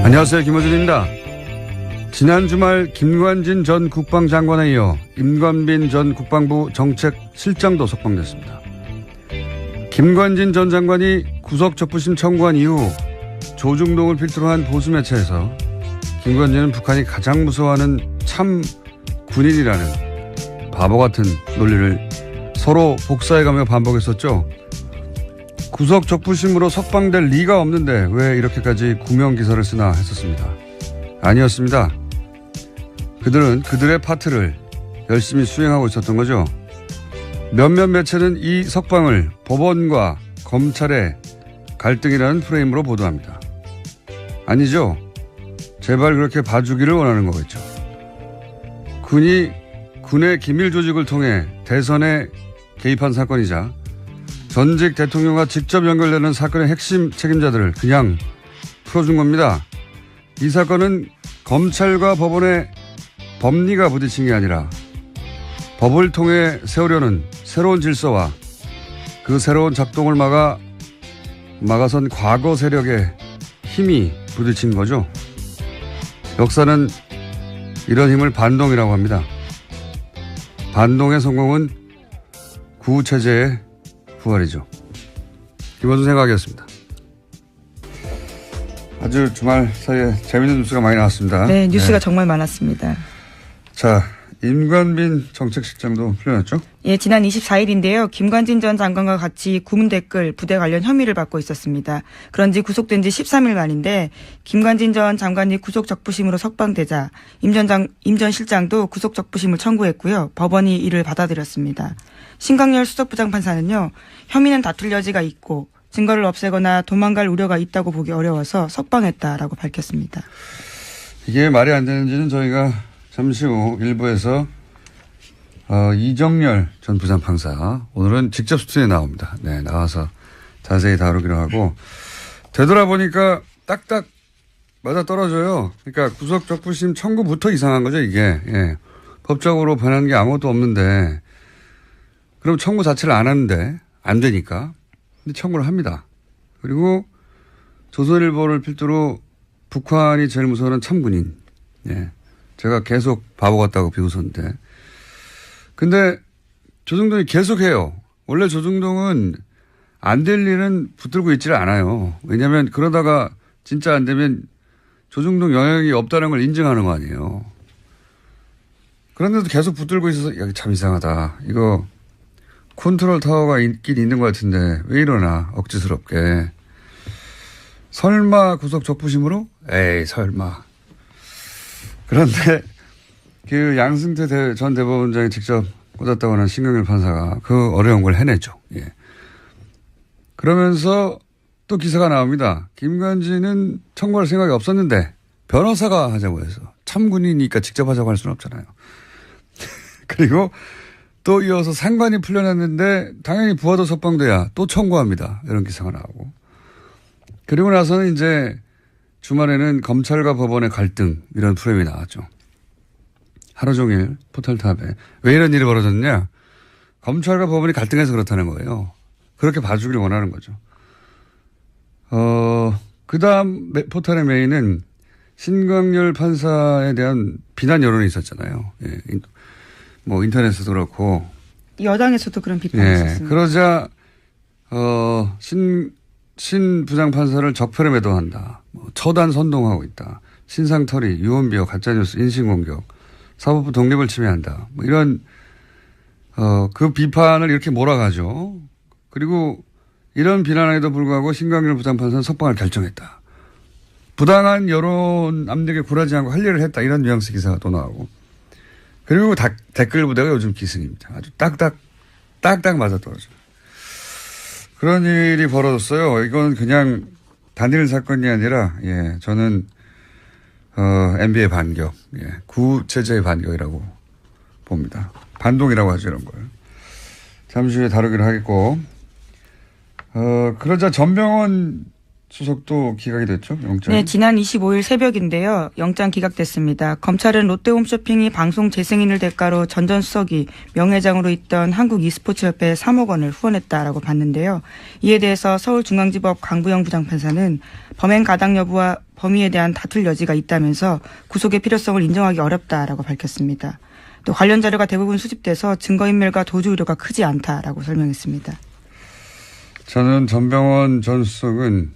안녕하세요. 김어준입니다. 지난 주말 김관진 전 국방장관에 이어 임관빈 전 국방부 정책실장도 석방됐습니다. 김관진 전 장관이 구속적부심 청구한 이후 조중동을 필두로 한 보수 매체에서 김관진은 북한이 가장 무서워하는 참 군인이라는 바보 같은 논리를 서로 복사해가며 반복했었죠. 구속적부심으로 석방될 리가 없는데 왜 이렇게까지 구명기사를 쓰나 했었습니다. 아니었습니다. 그들은 그들의 파트를 열심히 수행하고 있었던 거죠. 몇몇 매체는 이 석방을 법원과 검찰의 갈등이라는 프레임으로 보도합니다. 아니죠. 제발 그렇게 봐주기를 원하는 거겠죠. 군이 군의 기밀 조직을 통해 대선에 개입한 사건이자 전직 대통령과 직접 연결되는 사건의 핵심 책임자들을 그냥 풀어준 겁니다. 이 사건은 검찰과 법원의 법리가 부딪힌 게 아니라 법을 통해 세우려는 새로운 질서와 그 새로운 작동을 막아선 과거 세력의 힘이 부딪힌 거죠. 역사는 이런 힘을 반동이라고 합니다. 반동의 성공은 구체제의 부활이죠. 김원준 생각이었습니다. 아주 주말 사이에 재미있는 뉴스가 많이 나왔습니다. 네, 뉴스가 정말 많았습니다. 자, 임관빈 정책실장도 풀려났죠? 예, 지난 24일인데요. 김관진 전 장관과 같이 구문 댓글 부대 관련 혐의를 받고 있었습니다. 그런지 구속된 지 13일 만인데 김관진 전 장관이 구속적부심으로 석방되자 임 전 실장도 구속적부심을 청구했고요. 법원이 이를 받아들였습니다. 신강렬 수석부장판사는요. 혐의는 다툴 여지가 있고 증거를 없애거나 도망갈 우려가 있다고 보기 어려워서 석방했다라고 밝혔습니다. 이게 말이 안 되는지는 저희가 잠시 후 일부에서 이정열 전 부장판사 오늘은 직접 스튜디오에 나옵니다. 네, 나와서 자세히 다루기로 하고 되돌아보니까 딱딱 맞아떨어져요. 그러니까 구속적부심 청구부터 이상한 거죠 이게. 예. 법적으로 변한 게 아무것도 없는데 그럼 청구 자체를 안 하는데 안 되니까 근데 청구를 합니다. 그리고 조선일보를 필두로 북한이 제일 무서워하는 참군인. 예. 제가 계속 바보 같다고 비웃었는데. 근데 조중동이 계속 해요. 원래 조중동은 안 될 일은 붙들고 있지를 않아요. 왜냐하면 그러다가 진짜 안 되면 조중동 영향이 없다는 걸 인정하는 거 아니에요. 그런데도 계속 붙들고 있어서 여기 참 이상하다. 이거 컨트롤 타워가 있긴 있는 것 같은데 왜 이러나 억지스럽게. 설마 구속적부심으로? 에이 설마. 그런데 그 양승태 전 대법원장이 직접 꽂았다고 하는 신강렬 판사가 그 어려운 걸 해내죠. 예. 그러면서 또 기사가 나옵니다. 김관진은 청구할 생각이 없었는데 변호사가 하자고 해서 참군이니까 직접 하자고 할 수는 없잖아요. 그리고 또 이어서 상관이 풀려났는데 당연히 부하도 석방돼야 또 청구합니다. 이런 기사가 나오고. 그리고 나서는 이제 주말에는 검찰과 법원의 갈등 이런 프레임이 나왔죠. 하루 종일 포털탑에. 왜 이런 일이 벌어졌냐. 검찰과 법원이 갈등해서 그렇다는 거예요. 그렇게 봐주길 원하는 거죠. 그 다음 포털의 메인은 신강렬 판사에 대한 비난 여론이 있었잖아요. 예. 뭐 인터넷에도 그렇고. 여당에서도 그런 비판이 있었습니다. 그러자 신 부장판사를 적폐로 매도한다. 뭐 처단 선동하고 있다. 신상털이, 유언비어, 가짜뉴스, 인신공격, 사법부 독립을 침해한다. 뭐 이런 그 비판을 이렇게 몰아가죠. 그리고 이런 비난에도 불구하고 신강렬 부장판사는 석방을 결정했다. 부당한 여론 압력에 굴하지 않고 할 일을 했다. 이런 뉘앙스 기사가 또 나오고. 그리고 댓글 부대가 요즘 기승입니다. 아주 딱딱 맞아떨어져요. 그런 일이 벌어졌어요. 이건 그냥 단일 사건이 아니라, 예, 저는, MB의 반격, 예, 구체제의 반격이라고 봅니다. 반동이라고 하죠, 이런 걸. 잠시 후에 다루기로 하겠고, 그러자 전병헌 수석도 기각이 됐죠, 영장. 네, 지난 25일 새벽인데요. 영장 기각됐습니다. 검찰은 롯데홈쇼핑이 방송 재승인을 대가로 전 전 수석이 명예회장으로 있던 한국e스포츠협회에 3억 원을 후원했다라고 봤는데요. 이에 대해서 서울중앙지법 강부영 부장판사는 범행 가당 여부와 범위에 대한 다툴 여지가 있다면서 구속의 필요성을 인정하기 어렵다라고 밝혔습니다. 또 관련 자료가 대부분 수집돼서 증거인멸과 도주 우려가 크지 않다라고 설명했습니다. 저는 전병헌 전 수석은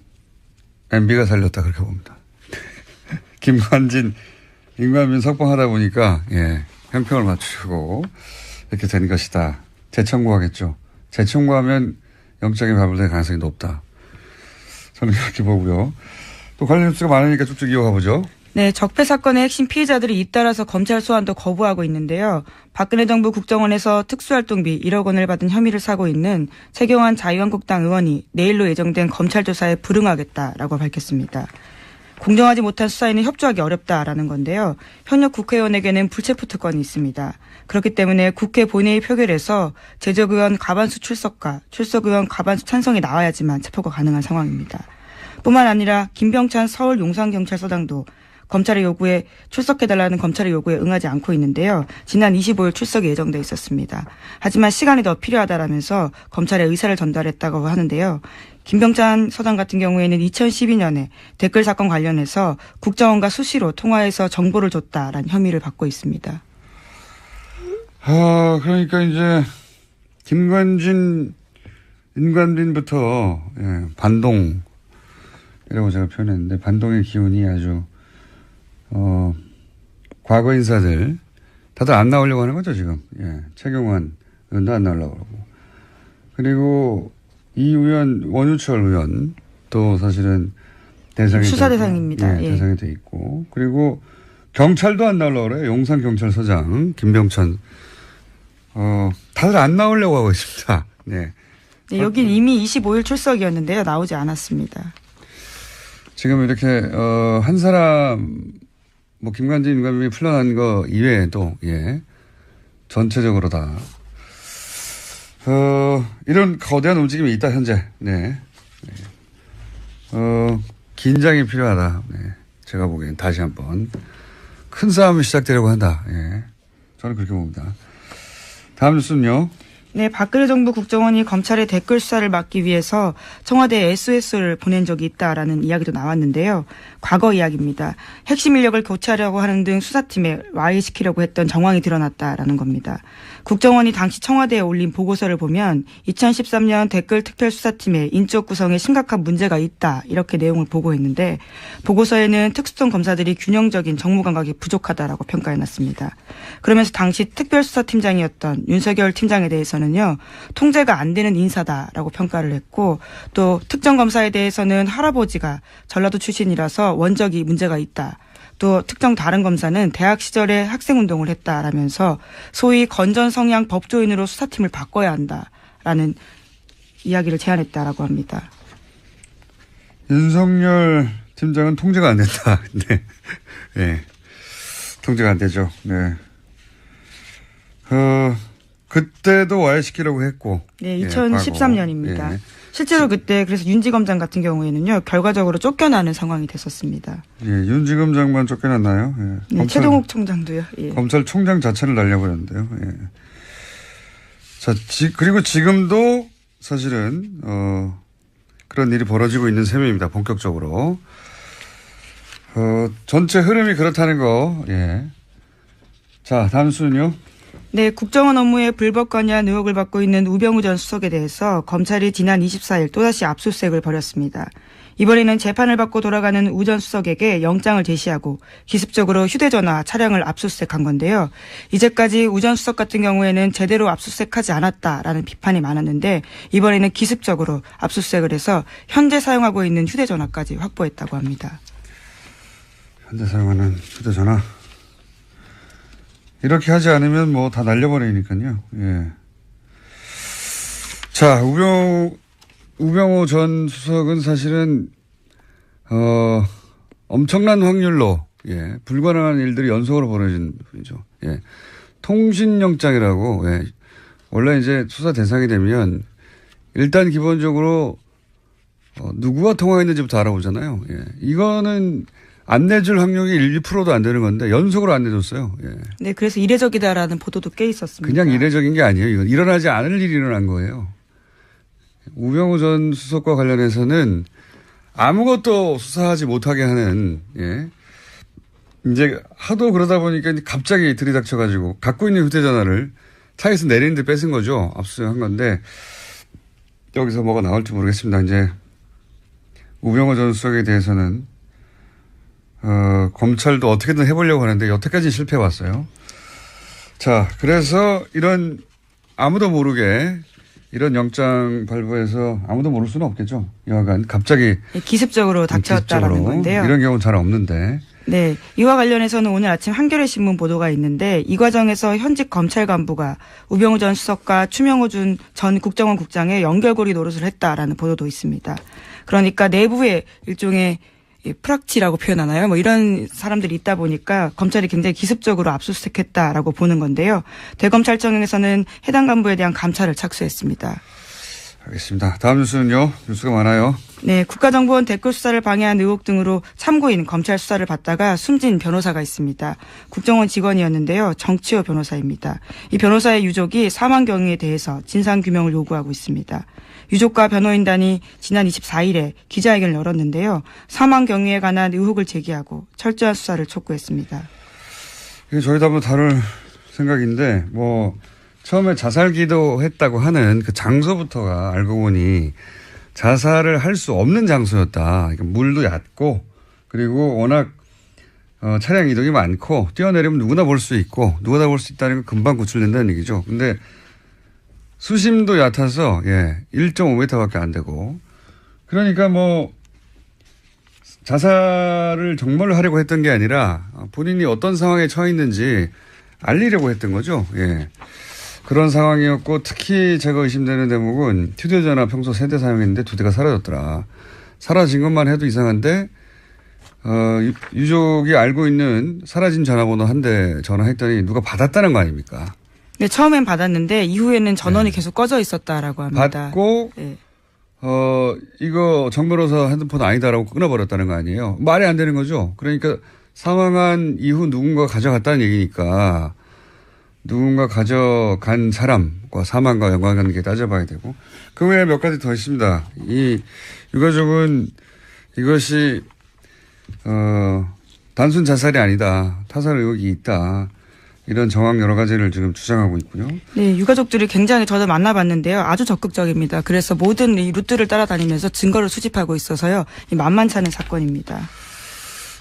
MB가 살렸다 그렇게 봅니다. 김관진, 임관빈 석방하다 보니까 형평을 맞추고 이렇게 된 것이다. 재청구하겠죠. 재청구하면 영장이 발부될 가능성이 높다. 저는 그렇게 보고요. 또 관련 뉴스가 많으니까 쭉쭉 이어가 보죠. 네, 적폐 사건의 핵심 피의자들이 잇따라서 검찰 소환도 거부하고 있는데요. 박근혜 정부 국정원에서 특수활동비 1억 원을 받은 혐의를 사고 있는 최경환 자유한국당 의원이 내일로 예정된 검찰 조사에 불응하겠다라고 밝혔습니다. 공정하지 못한 수사에는 협조하기 어렵다라는 건데요. 현역 국회의원에게는 불체포 특권이 있습니다. 그렇기 때문에 국회 본회의 표결에서 제적 의원 과반수 출석과 출석 의원 과반수 찬성이 나와야지만 체포가 가능한 상황입니다. 뿐만 아니라 김병찬 서울 용산경찰서장도 검찰의 요구에 출석해달라는 검찰의 요구에 응하지 않고 있는데요. 지난 25일 출석이 예정돼 있었습니다. 하지만 시간이 더 필요하다라면서 검찰의 의사를 전달했다고 하는데요. 김병찬 서장 같은 경우에는 2012년에 댓글 사건 관련해서 국정원과 수시로 통화해서 정보를 줬다라는 혐의를 받고 있습니다. 그러니까 이제 김관진, 임관빈부터 반동이라고 제가 표현했는데 반동의 기운이 아주 과거 인사들 다들 안 나오려고 하는 거죠 지금. 최경환 의원도 안 나오려고 그러고. 그리고 이 의원 원유철 의원 또 사실은 대상이 수사 대상입니다. 대상이 돼 있고 그리고 경찰도 안 나오려고 그래요. 용산 경찰서장 김병찬 다들 안 나오려고 하고 있습니다. 네. 네, 여긴 이미 25일 출석이었는데요. 나오지 않았습니다. 지금 이렇게 한 사람 뭐 김관진 임관빈이 풀려난 거 이외에도 전체적으로 다 이런 거대한 움직임이 있다 현재. 긴장이 필요하다. 제가 보기엔 다시 한번 큰 싸움이 시작되려고 한다. 저는 그렇게 봅니다. 다음 뉴스는요. 네, 박근혜 정부 국정원이 검찰의 댓글 수사를 막기 위해서 청와대에 SOS를 보낸 적이 있다라는 이야기도 나왔는데요. 과거 이야기입니다. 핵심 인력을 교체하려고 하는 등 수사팀에 와해시키려고 했던 정황이 드러났다라는 겁니다. 국정원이 당시 청와대에 올린 보고서를 보면 2013년 댓글 특별수사팀의 인적 구성에 심각한 문제가 있다 이렇게 내용을 보고했는데 보고서에는 특수성 검사들이 균형적인 정무 감각이 부족하다라고 평가해놨습니다. 그러면서 당시 특별수사팀장이었던 윤석열 팀장에 대해서는요. 통제가 안 되는 인사다라고 평가를 했고 또 특정 검사에 대해서는 할아버지가 전라도 출신이라서 원적이 문제가 있다. 또 특정 다른 검사는 대학 시절에 학생운동을 했다라면서 소위 건전 성향 법조인으로 수사팀을 바꿔야 한다라는 이야기를 제안했다라고 합니다. 윤석열 팀장은 통제가 안 된다. 네. 통제가 안 되죠. 네. 그때도 와해시키려고 했고. 네, 2013년입니다. 실제로 그때 그래서 윤지검장 같은 경우에는요, 결과적으로 쫓겨나는 상황이 됐었습니다. 윤지검장만 쫓겨났나요? 네, 최동욱 총장도요. 검찰총장 자체를 날려버렸는데요. 자, 그리고 지금도 사실은, 그런 일이 벌어지고 있는 셈입니다. 본격적으로. 전체 흐름이 그렇다는 거, 자, 다음 수는요. 네, 국정원 업무에 불법 관여한 의혹을 받고 있는 우병우 전 수석에 대해서 검찰이 지난 24일 또다시 압수수색을 벌였습니다. 이번에는 재판을 받고 돌아가는 우 전 수석에게 영장을 제시하고 기습적으로 휴대전화 차량을 압수수색한 건데요. 이제까지 우 전 수석 같은 경우에는 제대로 압수수색하지 않았다라는 비판이 많았는데 이번에는 기습적으로 압수수색을 해서 현재 사용하고 있는 휴대전화까지 확보했다고 합니다. 현재 사용하는 휴대전화. 이렇게 하지 않으면 뭐 다 날려버리니까요. 자, 우병우 전 수석은 사실은, 엄청난 확률로, 불가능한 일들이 연속으로 벌어진 분이죠. 통신영장이라고, 원래 이제 수사 대상이 되면 일단 기본적으로, 누구와 통화했는지부터 알아보잖아요. 예. 이거는 안 내줄 확률이 1%도 안 되는 건데 연속으로 안 내줬어요. 예. 네, 그래서 이례적이다라는 보도도 꽤 있었습니다. 그냥 이례적인 게 아니에요. 이건 일어나지 않을 일이 일어난 거예요. 우병우 전 수석과 관련해서는 아무것도 수사하지 못하게 하는, 예. 이제 하도 그러다 보니까 갑자기 들이닥쳐가지고 갖고 있는 휴대전화를 차에서 내리는데 뺏은 거죠. 압수수색한 건데 여기서 뭐가 나올지 모르겠습니다. 이제 우병우 전 수석에 대해서는 검찰도 어떻게든 해보려고 하는데 여태까지 실패해 왔어요. 자, 그래서 이런 아무도 모르게 이런 영장 발부해서 아무도 모를 수는 없겠죠. 여하간 갑자기 기습적으로 닥쳤다라는 건데요. 이런 경우는 잘 없는데. 네. 이와 관련해서는 오늘 아침 한겨레 신문 보도가 있는데 이 과정에서 현직 검찰 간부가 우병우 전 수석과 추명호 전 국정원 국장의 연결고리 노릇을 했다라는 보도도 있습니다. 그러니까 내부에 일종의 프락치라고 표현하나요? 뭐 이런 사람들이 있다 보니까 검찰이 굉장히 기습적으로 압수수색했다라고 보는 건데요. 대검찰청에서는 해당 간부에 대한 감찰을 착수했습니다. 알겠습니다. 다음 뉴스는요. 뉴스가 많아요. 네, 국가정보원 댓글 수사를 방해한 의혹 등으로 참고인 검찰 수사를 받다가 숨진 변호사가 있습니다. 국정원 직원이었는데요. 정치호 변호사입니다. 이 변호사의 유족이 사망 경위에 대해서 진상규명을 요구하고 있습니다. 유족과 변호인단이 지난 24일에 기자회견을 열었는데요. 사망 경위에 관한 의혹을 제기하고 철저한 수사를 촉구했습니다. 이게 저희도 한번 다룰 생각인데 처음에 자살 기도했다고 하는 그 장소부터가 알고 보니 자살을 할 수 없는 장소였다. 그러니까 물도 얕고 그리고 워낙 차량 이동이 많고 뛰어내리면 누구나 볼 수 있고 누구나 볼 수 있다는 건 금방 구출된다는 얘기죠. 근데 수심도 얕아서 1.5m밖에 안 되고 그러니까 자살을 정말로 하려고 했던 게 아니라 본인이 어떤 상황에 처해 있는지 알리려고 했던 거죠. 예. 그런 상황이었고 특히 제가 의심되는 대목은 휴대전화 평소 3대 사용했는데 2대가 사라졌더라. 사라진 것만 해도 이상한데 유족이 알고 있는 사라진 전화번호 1대 전화했더니 누가 받았다는 거 아닙니까? 네, 처음엔 받았는데 이후에는 전원이 계속 꺼져 있었다라고 합니다. 받고 이거 정 변호사 핸드폰 아니다라고 끊어버렸다는 거 아니에요. 말이 안 되는 거죠. 그러니까 사망한 이후 누군가 가져갔다는 얘기니까 누군가 가져간 사람과 사망과 연관관계 따져봐야 되고 그 외에 몇 가지 더 있습니다. 이 유가족은 이것이 단순 자살이 아니다. 타살 의혹이 있다. 이런 정황 여러 가지를 지금 주장하고 있고요. 네, 유가족들이 굉장히 저도 만나봤는데요. 아주 적극적입니다. 그래서 모든 이 루트를 따라다니면서 증거를 수집하고 있어서요. 만만치 않은 사건입니다.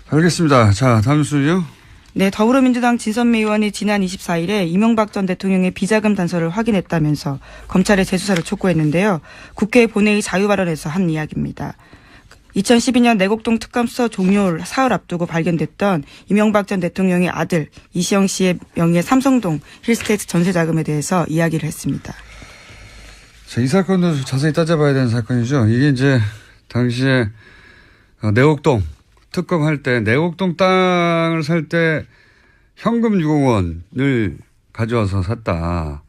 알겠습니다. 자, 다음 뉴스요. 네, 더불어민주당 진선미 의원이 지난 24일에 이명박 전 대통령의 비자금 단서를 확인했다면서 검찰에 재수사를 촉구했는데요. 국회 본회의 자유발언에서 한 이야기입니다. 2012년 내곡동 특감 수사 종료 사흘 앞두고 발견됐던 이명박 전 대통령의 아들 이시영 씨의 명의의 삼성동 힐스테이트 전세 자금에 대해서 이야기를 했습니다. 자, 이 사건도 자세히 따져봐야 되는 사건이죠. 이게 이제 당시에 내곡동 특검할 때 내곡동 땅을 살 때 현금 6억 원을 가져와서 샀다.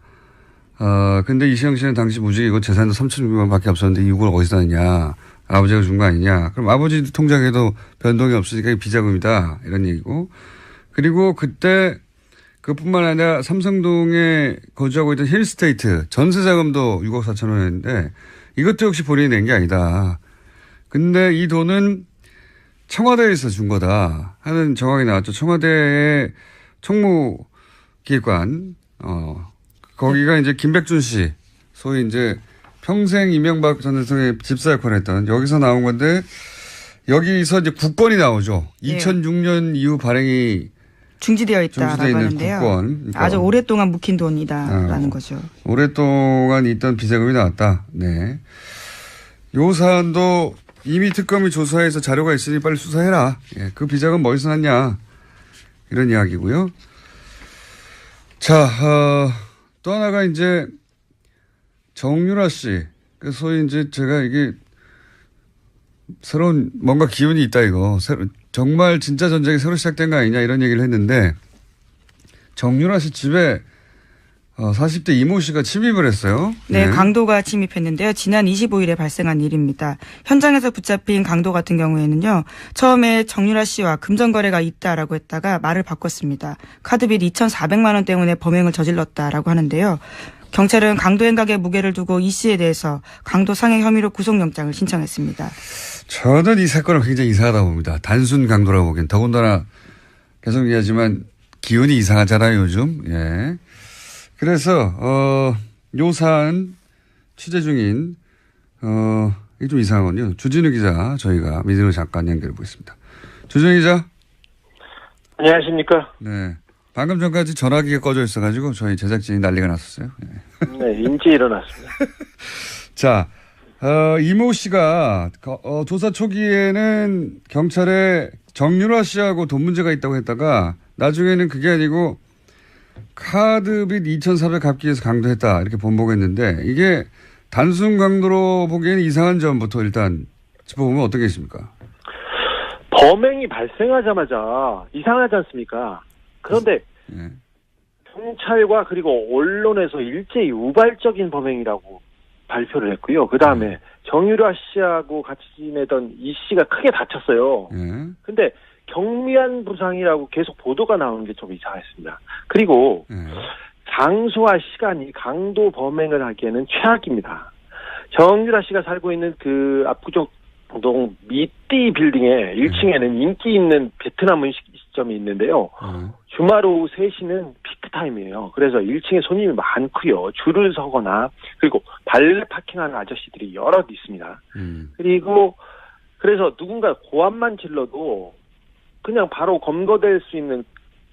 근데 이시영 씨는 당시 무직이고 재산도 3,600만 밖에 없었는데 6억 어디서 났냐. 아버지가 준 거 아니냐. 그럼 아버지 통장에도 변동이 없으니까 비자금이다. 이런 얘기고. 그리고 그때 그뿐만 아니라 삼성동에 거주하고 있던 힐스테이트 전세자금도 6억 4천 원이었는데 이것도 역시 본인이 낸 게 아니다. 근데 이 돈은 청와대에서 준 거다 하는 정황이 나왔죠. 청와대의 총무기관, 거기가 이제 김백준 씨, 소위 이제 평생 이명박 전 대통령의 집사 역할을 했던 여기서 나온 건데 여기서 이제 국권이 나오죠. 2006년 이후 발행이 중지되어 있다라고 하는데요. 국권. 그러니까 아주 오랫동안 묵힌 돈이다라는 거죠. 오랫동안 있던 비자금이 나왔다. 네. 요 사안도 이미 특검이 조사해서 자료가 있으니 빨리 수사해라. 예, 그 비자금 어디서 났냐. 이런 이야기고요. 자, 또 하나가 이제 정유라 씨. 소위 이제 제가 이게 새로운 뭔가 기운이 있다 이거. 정말 진짜 전쟁이 새로 시작된 거 아니냐 이런 얘기를 했는데 정유라 씨 집에 40대 이모 씨가 침입을 했어요. 네, 강도가 침입했는데요. 지난 25일에 발생한 일입니다. 현장에서 붙잡힌 강도 같은 경우에는요. 처음에 정유라 씨와 금전거래가 있다라고 했다가 말을 바꿨습니다. 카드빚 2,400만 원 때문에 범행을 저질렀다라고 하는데요. 경찰은 강도 행각의 무게를 두고 이 씨에 대해서 강도 상해 혐의로 구속영장을 신청했습니다. 저는 이 사건을 굉장히 이상하다고 봅니다. 단순 강도라고 보기엔. 더군다나 계속 얘기하지만 기운이 이상하잖아요, 요즘. 예. 그래서, 요 사안 취재 중인, 이게 좀 이상하군요. 주진우 기자, 저희가 민진우 잠깐 연결해 보겠습니다. 주진우 기자. 안녕하십니까. 네. 방금 전까지 전화기가 꺼져 있어가지고 저희 제작진이 난리가 났었어요. 네. 네, 인지 일어났습니다. 자, 이모 씨가, 조사 초기에는 경찰에 정유라 씨하고 돈 문제가 있다고 했다가 나중에는 그게 아니고 카드빚 2,400 갚기 위해서 강도했다. 이렇게 본보겠는데 이게 단순 강도로 보기에는 이상한 점부터 일단 짚어보면 어떤 게 있습니까? 범행이 발생하자마자 이상하지 않습니까? 그런데 네. 경찰과 그리고 언론에서 일제히 우발적인 범행이라고 발표를 했고요. 그 다음에 정유라 씨하고 같이 지내던 이 씨가 크게 다쳤어요. 네. 근데 경미한 부상이라고 계속 보도가 나오는 게 좀 이상했습니다. 그리고 네. 장소와 시간이 강도 범행을 하기에는 최악입니다. 정유라 씨가 살고 있는 그 압구정 동 미띠 빌딩의 1층에는 인기 있는 베트남 음식점이 있는데요. 주말 오후 3시는 피크타임이에요. 그래서 1층에 손님이 많고요. 줄을 서거나 그리고 발레 파킹하는 아저씨들이 여럿 있습니다. 그리고 그래서 누군가 고함만 질러도 그냥 바로 검거될 수 있는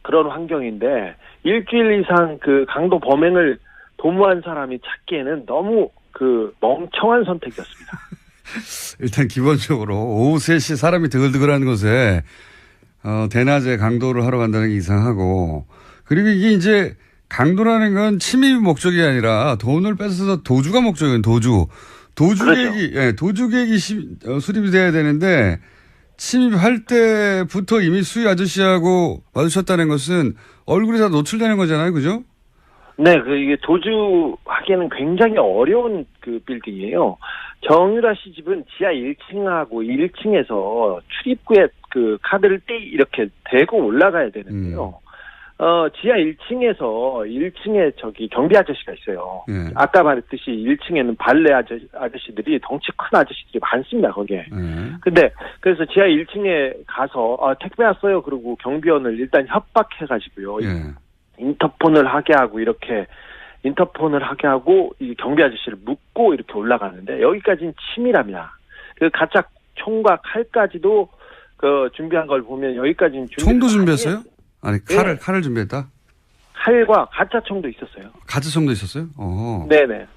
그런 환경인데 일주일 이상 그 강도 범행을 도모한 사람이 찾기에는 너무 그 멍청한 선택이었습니다. 일단 기본적으로 오후 3시 사람이 드글드글하는 곳에 대낮에 강도를 하러 간다는 게 이상하고 그리고 이게 이제 강도라는 건 침입이 목적이 아니라 돈을 뺏어서 도주가 목적이에요. 도주객이 그렇죠. 예, 도주객이 수립이 돼야 되는데 침입할 때부터 이미 수위 아저씨하고 마주쳤다는 것은 얼굴이 다 노출되는 거잖아요. 그죠? 네, 이게 도주하기에는 굉장히 어려운 그 빌딩이에요. 정유라 씨 집은 지하 1층하고 1층에서 출입구에 그 카드를 이렇게 대고 올라가야 되는데요. 지하 1층에서 1층에 저기 경비 아저씨가 있어요. 네. 아까 말했듯이 1층에는 발레 아저씨들이 덩치 큰 아저씨들이 많습니다, 거기에. 근데 그래서 지하 1층에 가서 택배 왔어요. 그리고 경비원을 일단 협박해가지고요. 네. 인터폰을 하게 하고 이 경비 아저씨를 묶고 이렇게 올라가는데 여기까지는 치밀합니다. 그 가짜 총과 칼까지도 그 준비한 걸 보면 여기까지는 총도 준비했어요? 아니 네. 칼을 준비했다? 칼과 가짜 총도 있었어요. 가짜 총도 있었어요? 어허. 네네.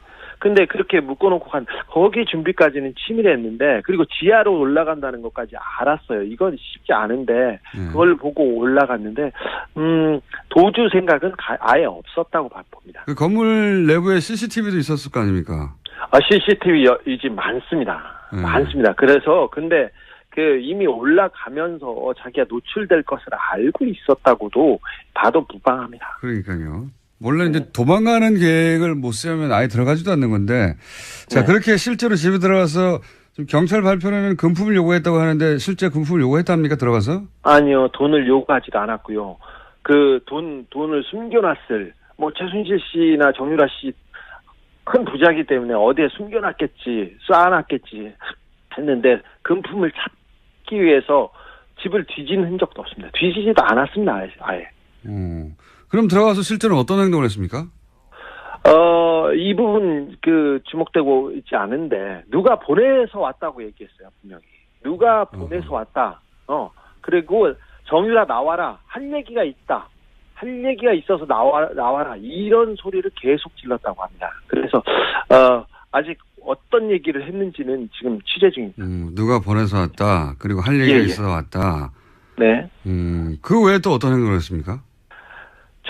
근데 그렇게 묶어놓고 거기 준비까지는 치밀했는데 그리고 지하로 올라간다는 것까지 알았어요. 이건 쉽지 않은데 그걸 보고 올라갔는데 도주 생각은 아예 없었다고 봅니다. 그 건물 내부에 CCTV도 있었을 거 아닙니까? CCTV 이제 많습니다. 많습니다. 그래서 근데 그 이미 올라가면서 자기가 노출될 것을 알고 있었다고도 봐도 무방합니다. 그러니까요. 원래 이제 도망가는 계획을 못 세우면 아예 들어가지도 않는 건데, 자, 네. 그렇게 실제로 집에 들어가서 지금 경찰 발표는 금품을 요구했다고 하는데 실제 금품을 요구했답니까? 들어가서? 아니요, 돈을 요구하지도 않았고요. 그 돈을 숨겨놨을, 최순실 씨나 정유라 씨 큰 부자이기 때문에 어디에 숨겨놨겠지, 쏴놨겠지 했는데 금품을 찾기 위해서 집을 뒤진 흔적도 없습니다. 뒤지지도 않았습니다, 아예. 그럼 들어가서 실제로 어떤 행동을 했습니까? 이 부분 주목되고 있지 않은데 누가 보내서 왔다고 얘기했어요, 분명히. 누가 보내서 왔다. 그리고 정유라 나와라. 할 얘기가 있다. 할 얘기가 있어서 나와라. 이런 소리를 계속 질렀다고 합니다. 그래서 아직 어떤 얘기를 했는지는 지금 취재 중입니다. 누가 보내서 왔다. 그리고 할 얘기가 있어서 왔다. 네. 그 외에 또 어떤 행동을 했습니까?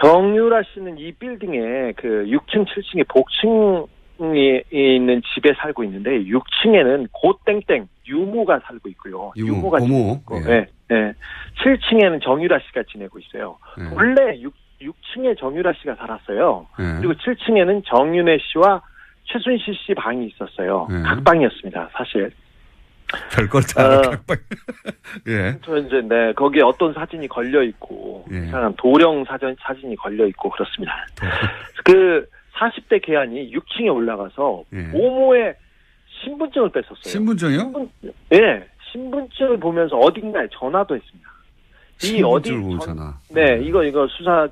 정유라 씨는 이 빌딩에 그 6층, 7층에 복층이 있는 집에 살고 있는데 6층에는 고땡땡 유모가 살고 있고요. 유모가 고모. 있고, 네. 7층에는 정유라 씨가 지내고 있어요. 원래 6층에 정유라 씨가 살았어요. 네. 그리고 7층에는 정윤혜 씨와 최순실 씨 방이 있었어요. 네. 각방이었습니다, 사실. 별걸 다 각방. 예. 저 이제 네 거기에 어떤 사진이 걸려 있고 예. 이상한 도령 사진이 걸려 있고 그렇습니다. 그 40대 계안이 6층에 올라가서 예. 모모의 신분증을 뺐었어요. 신분증이요? 신분증을 보면서 어딘가에 전화도 했습니다. 이 어디 신분증을 보고 전화. 네, 이거 수사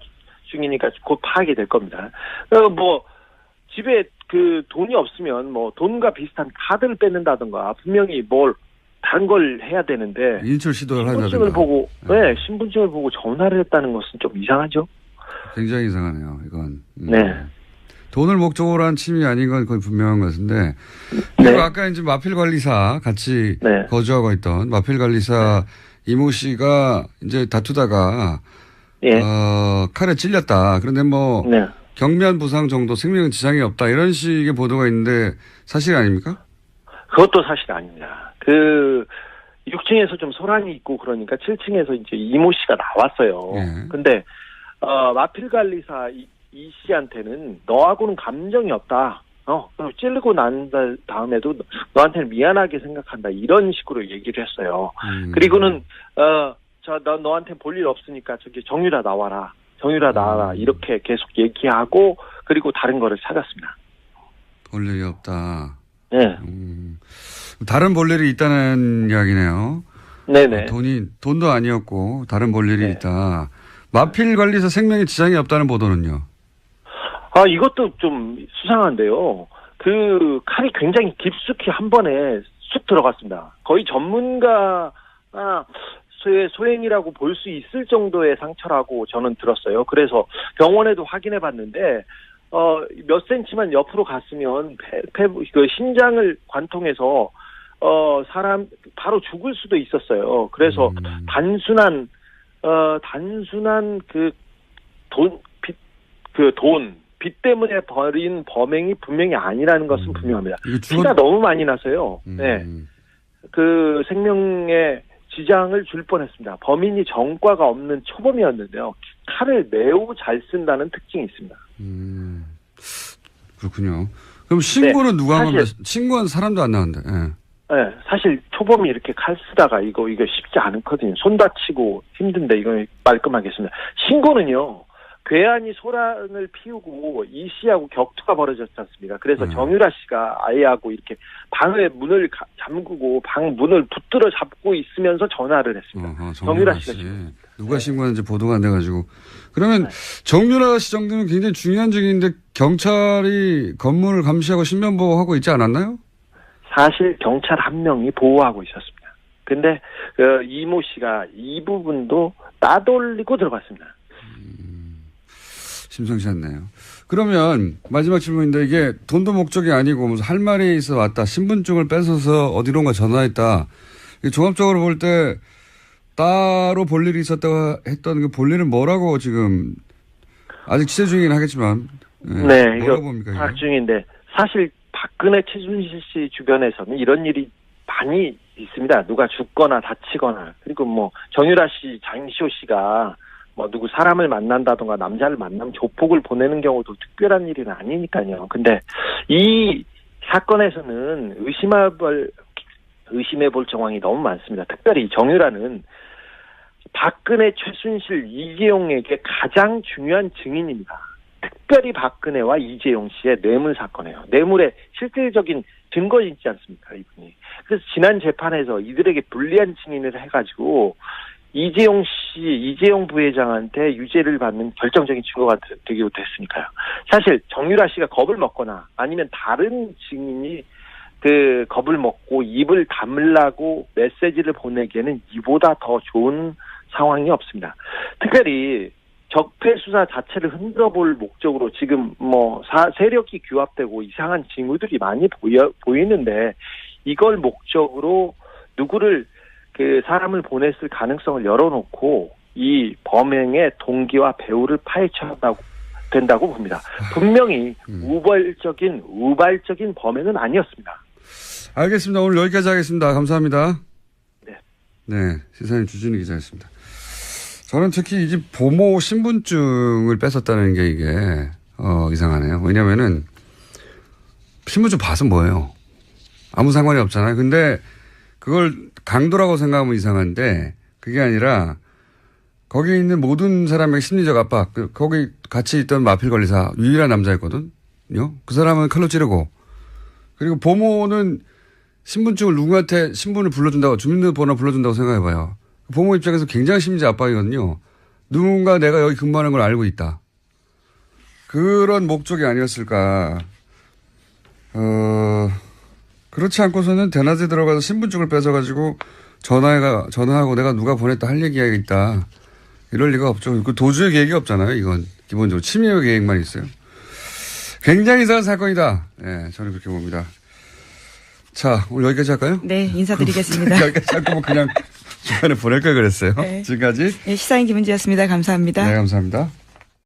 중이니까 곧 파악이 될 겁니다. 뭐 집에 그 돈이 없으면 뭐 돈과 비슷한 카드를 뺏는다든가 분명히 뭘 다른 걸 해야 되는데 인출 시도를 신분증을 하자든가. 보고 신분증을 보고 전화를 했다는 것은 좀 이상하죠. 굉장히 이상하네요. 이건. 네. 돈을 목적으로 한 침이 아닌 건 거의 분명한 것인데. 그리고 아까 이제 마필 관리사 같이 네. 거주하고 있던 마필 관리사 이모 씨가 이제 다투다가 예. 칼에 찔렸다. 그런데 뭐 네. 경미한 부상 정도 생명에 지장이 없다. 이런 식의 보도가 있는데 사실 아닙니까? 그것도 사실 아닙니다. 그 6층에서 좀 소란이 있고 그러니까 7층에서 이제 이모 씨가 나왔어요. 예. 근데 마필 관리사 이 씨한테는 너하고는 감정이 없다. 찌르고 난 다음에도 너한테는 미안하게 생각한다. 이런 식으로 얘기를 했어요. 그리고는 너한테 볼 일 없으니까 저기 정유라 나와라. 정유라 나와라. 이렇게 계속 얘기하고 그리고 다른 거를 찾았습니다. 볼 일이 없다. 네. 다른 볼 일이 있다는 이야기네요. 네네. 돈도 아니었고 다른 볼 일이 네. 있다. 마필 관리사 생명에 지장이 없다는 보도는요? 이것도 좀 수상한데요. 그 칼이 굉장히 깊숙이 한 번에 쑥 들어갔습니다. 거의 전문가 소행이라고 볼 수 있을 정도의 상처라고 저는 들었어요. 그래서 병원에도 확인해 봤는데 몇 센치만 옆으로 갔으면 그 신장을 관통해서 사람 바로 죽을 수도 있었어요. 그래서 단순한 빚 때문에 벌인 범행이 분명히 아니라는 것은 분명합니다. 피가 너무 많이 나서요. 네. 그 생명에 지장을 줄 뻔했습니다. 범인이 전과가 없는 초범이었는데요. 칼을 매우 잘 쓴다는 특징이 있습니다. 그렇군요. 그럼 신고는 누가 한 겁니까? 신고한 사람도 안 나왔는데. 네, 사실 초범이 이렇게 칼 쓰다가 이거 쉽지 않거든요. 손 다치고 힘든데 이거 말끔하겠습니다. 신고는요. 괴한이 소란을 피우고 이 씨하고 격투가 벌어졌지 않습니까? 그래서 정유라 씨가 아이하고 이렇게 방의 문을 잠그고 방 문을 붙들어 잡고 있으면서 전화를 했습니다. 정유라 씨가 누가 신고하는지 보도가 안 돼가지고. 그러면 정유라 씨 정도면 굉장히 중요한 증인인데 경찰이 건물을 감시하고 신변보호하고 있지 않았나요? 사실 경찰 한 명이 보호하고 있었습니다. 근데 이모 씨가 이 부분도 따돌리고 들어갔습니다. 심상치 않네요. 그러면 마지막 질문인데 이게 돈도 목적이 아니고 무슨 할 말이 있어 왔다. 신분증을 뺏어서 어디론가 전화했다. 종합적으로 볼 때 따로 볼 일이 있었다고 했던 그 볼 일은 뭐라고 지금 아직 취재 중이긴 하겠지만. 네, 이거 봅니까, 파악 중인데 사실 박근혜 최순실 씨 주변에서는 이런 일이 많이 있습니다. 누가 죽거나 다치거나 그리고 뭐 정유라 씨, 장시호 씨가 뭐 누구 사람을 만난다던가 남자를 만나면 조폭을 보내는 경우도 특별한 일은 아니니까요. 근데 이 사건에서는 의심해볼 정황이 너무 많습니다. 특별히 정유라는 박근혜, 최순실, 이재용에게 가장 중요한 증인입니다. 특별히 박근혜와 이재용 씨의 뇌물 사건이에요. 뇌물의 실질적인 증거 있지 않습니까, 이분이. 그래서 지난 재판에서 이들에게 불리한 증인을 해가지고 이재용 부회장한테 유죄를 받는 결정적인 증거가 되기도 했으니까요. 사실 정유라 씨가 겁을 먹거나 아니면 다른 증인이 그 겁을 먹고 입을 다물라고 메시지를 보내기에는 이보다 더 좋은 상황이 없습니다. 특별히 적폐 수사 자체를 흔들어볼 목적으로 지금 뭐 세력이 규합되고 이상한 징후들이 많이 보이는데 이걸 목적으로 누구를 그 사람을 보냈을 가능성을 열어놓고 이 범행의 동기와 배후를 파헤쳐야 된다고 봅니다. 분명히 우발적인 범행은 아니었습니다. 알겠습니다. 오늘 여기까지 하겠습니다. 감사합니다. 네. 네, 시사인 주진우 기자였습니다. 저는 특히 이 집 보모 신분증을 뺏었다는 게 이게, 이상하네요. 왜냐면은, 신분증 봐서 뭐예요? 아무 상관이 없잖아요. 근데 그걸 강도라고 생각하면 이상한데, 그게 아니라, 거기에 있는 모든 사람의 심리적 압박, 거기 같이 있던 마필 관리사, 유일한 남자였거든요. 그 사람은 칼로 찌르고, 그리고 보모는 신분증을 누구한테 신분을 불러준다고, 주민등록번호 불러준다고 생각해봐요. 부모 입장에서 굉장히 심리적 압박이거든요. 누군가 내가 여기 근무하는 걸 알고 있다. 그런 목적이 아니었을까. 그렇지 않고서는 대낮에 들어가서 신분증을 뺏어가지고 전화하고 내가 누가 보냈다 할 얘기가 있다. 이럴 리가 없죠. 그 도주의 계획이 없잖아요. 이건 기본적으로 침해 계획만 있어요. 굉장히 이상한 사건이다. 네, 저는 그렇게 봅니다. 자, 오늘 여기까지 할까요? 네, 인사드리겠습니다. 여기까지 할 거면 그냥 중간에 보낼 걸 그랬어요. 네. 지금까지. 네, 시사인 김은지였습니다. 감사합니다. 네, 감사합니다.